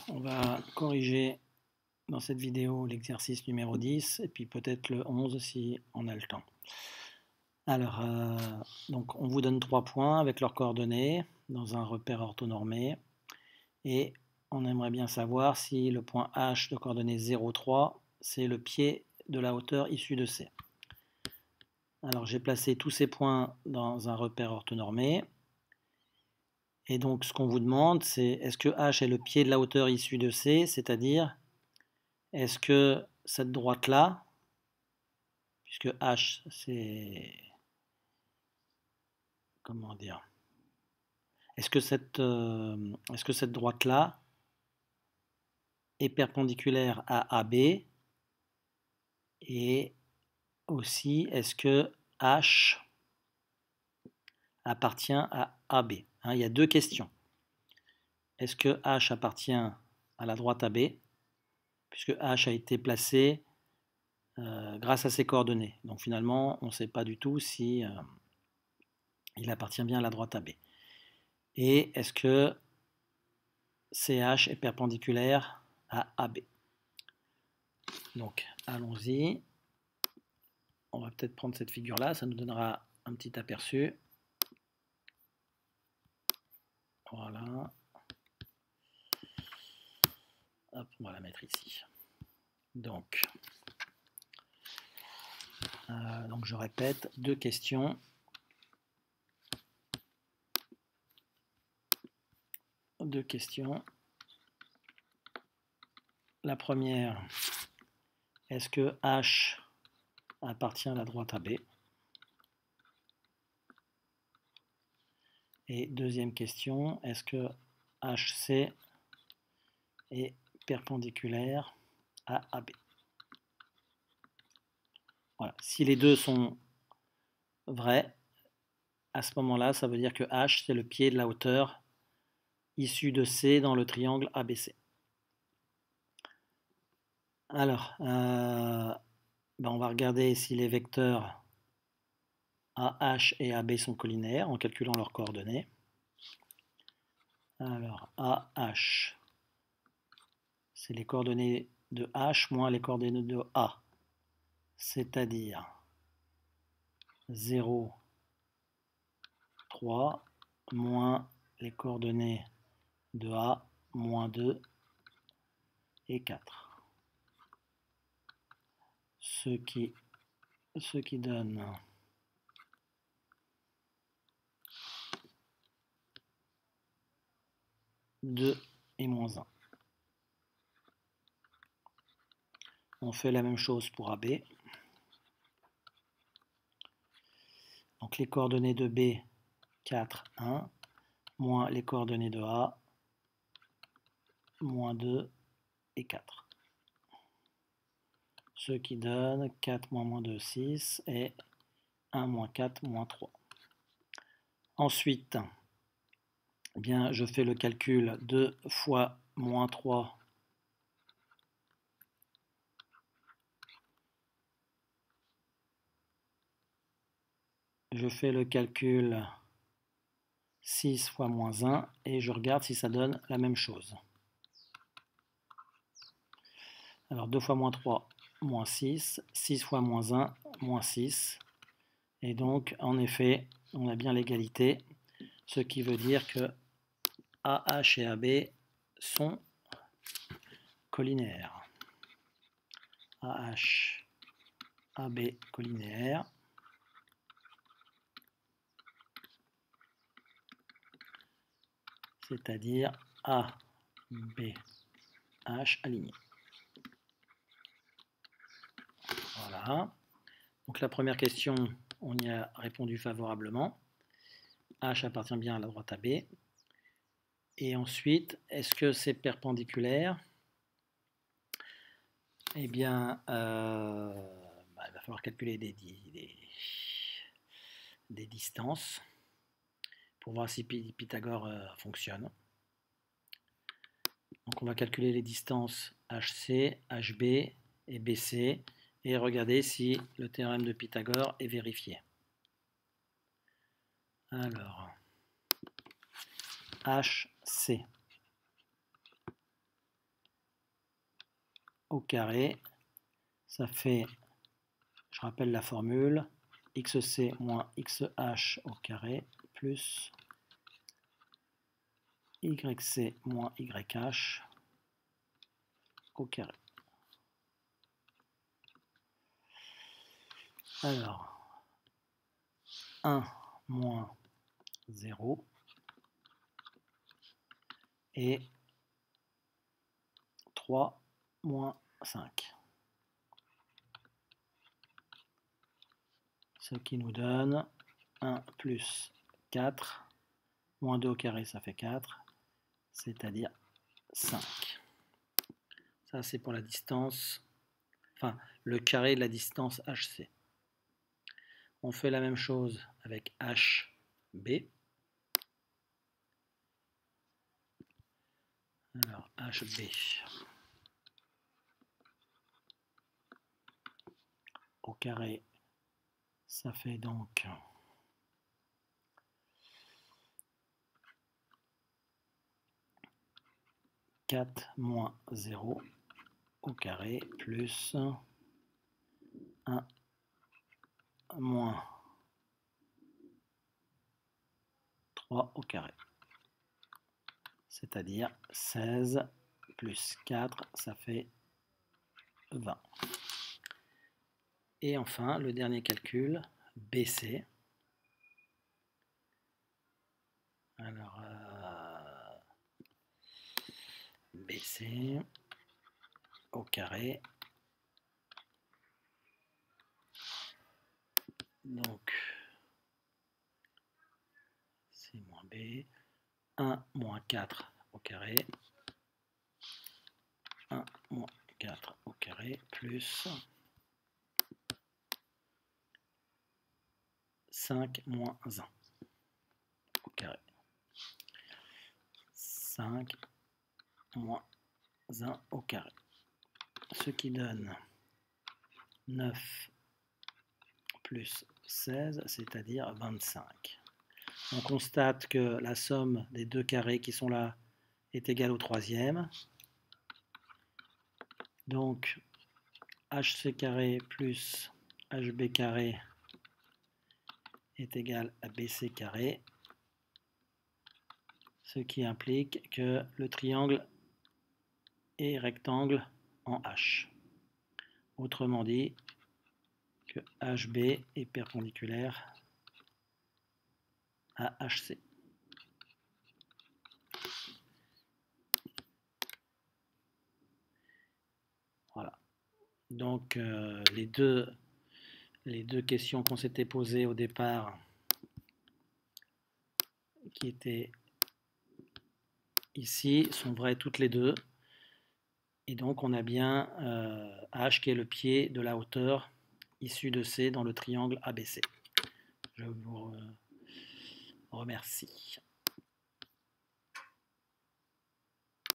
on va corriger dans cette vidéo l'exercice numéro 10 et puis peut-être le 11 si on a le temps. Alors, donc on vous donne 3 points avec leurs coordonnées dans un repère orthonormé et on aimerait bien savoir si le point H de coordonnées 0, 3, c'est le pied de la hauteur issue de C. Alors j'ai placé tous ces points dans un repère orthonormé. Et donc ce qu'on vous demande, c'est est-ce que H est le pied de la hauteur issue de C, c'est-à-dire est-ce que cette droite-là, puisque H c'est... Comment dire? Est-ce que cette droite-là est perpendiculaire à AB? Et aussi, est-ce que H appartient à AB? Il y a deux questions. Est-ce que H appartient à la droite AB? Puisque H a été placé grâce à ses coordonnées. Donc finalement, on ne sait pas du tout si il appartient bien à la droite AB. Et est-ce que CH est perpendiculaire à AB? Donc allons-y. On va peut-être prendre cette figure-là, ça nous donnera un petit aperçu. Voilà. Hop, on va la mettre ici. Donc je répète, deux questions. Deux questions. La première, est-ce que H appartient à la droite AB? Et deuxième question, est-ce que HC est perpendiculaire à AB? Voilà. Si les deux sont vrais, à ce moment-là, ça veut dire que H, c'est le pied de la hauteur issue de C dans le triangle ABC. Alors, on va regarder si les vecteurs AH et AB sont collinaires en calculant leurs coordonnées. Alors, AH, c'est les coordonnées de H moins les coordonnées de A, c'est-à-dire 0, 3, moins les coordonnées de A, moins 2 et 4. Ce qui donne « 2 et moins 1. On fait la même chose pour AB. Donc les coordonnées de B, 4, 1, moins les coordonnées de A, moins 2 et 4. Ce qui donne 4 moins moins 2, 6 et 1 moins 4, moins 3. Ensuite, eh bien, je fais le calcul 2 fois moins 3 je fais le calcul 6 fois moins 1 et je regarde si ça donne la même chose. Alors 2 fois moins 3, moins 6, 6 fois moins 1, moins 6. Et donc, en effet, on a bien l'égalité, ce qui veut dire que AH et AB sont collinaires. AH, AB collinaires. C'est-à-dire A, B, H alignés. Voilà. Donc la première question, on y a répondu favorablement. H appartient bien à la droite AB. Et ensuite, est-ce que c'est perpendiculaire? Eh bien, il va falloir calculer des distances pour voir si Pythagore fonctionne. Donc on va calculer les distances HC, HB et BC et regarder si le théorème de Pythagore est vérifié. Alors, HC. au carré, ça fait, je rappelle la formule, xc moins xh au carré plus yc moins yh au carré. Alors, 1 moins 0 et 3 moins 5. Ce qui nous donne 1 plus 4, moins 2 au carré, ça fait 4, c'est-à-dire 5. Ça, c'est pour la distance, enfin, le carré de la distance HC. On fait la même chose avec HB. Alors, HB au carré, ça fait donc 4 moins 0 au carré plus 1 moins 3 au carré. C'est-à-dire 16 plus 4, ça fait 20. Et enfin, le dernier calcul, BC. Alors, BC au carré. Donc, C moins B. 1 moins 4 au carré. 1 moins 4 au carré plus 5 moins 1 au carré. 5 moins 1 au carré. Ce qui donne 9 plus 16, c'est-à-dire 25. On constate que la somme des deux carrés qui sont là est égale au troisième. Donc, HC carré plus HB carré est égal à BC carré, ce qui implique que le triangle est rectangle en H. Autrement dit, que HB est perpendiculaire à HC. Voilà. Donc, les deux questions qu'on s'était posées au départ, qui étaient ici, sont vraies toutes les deux. Et donc, on a bien H qui est le pied de la hauteur issue de C dans le triangle ABC. Je vous remercie.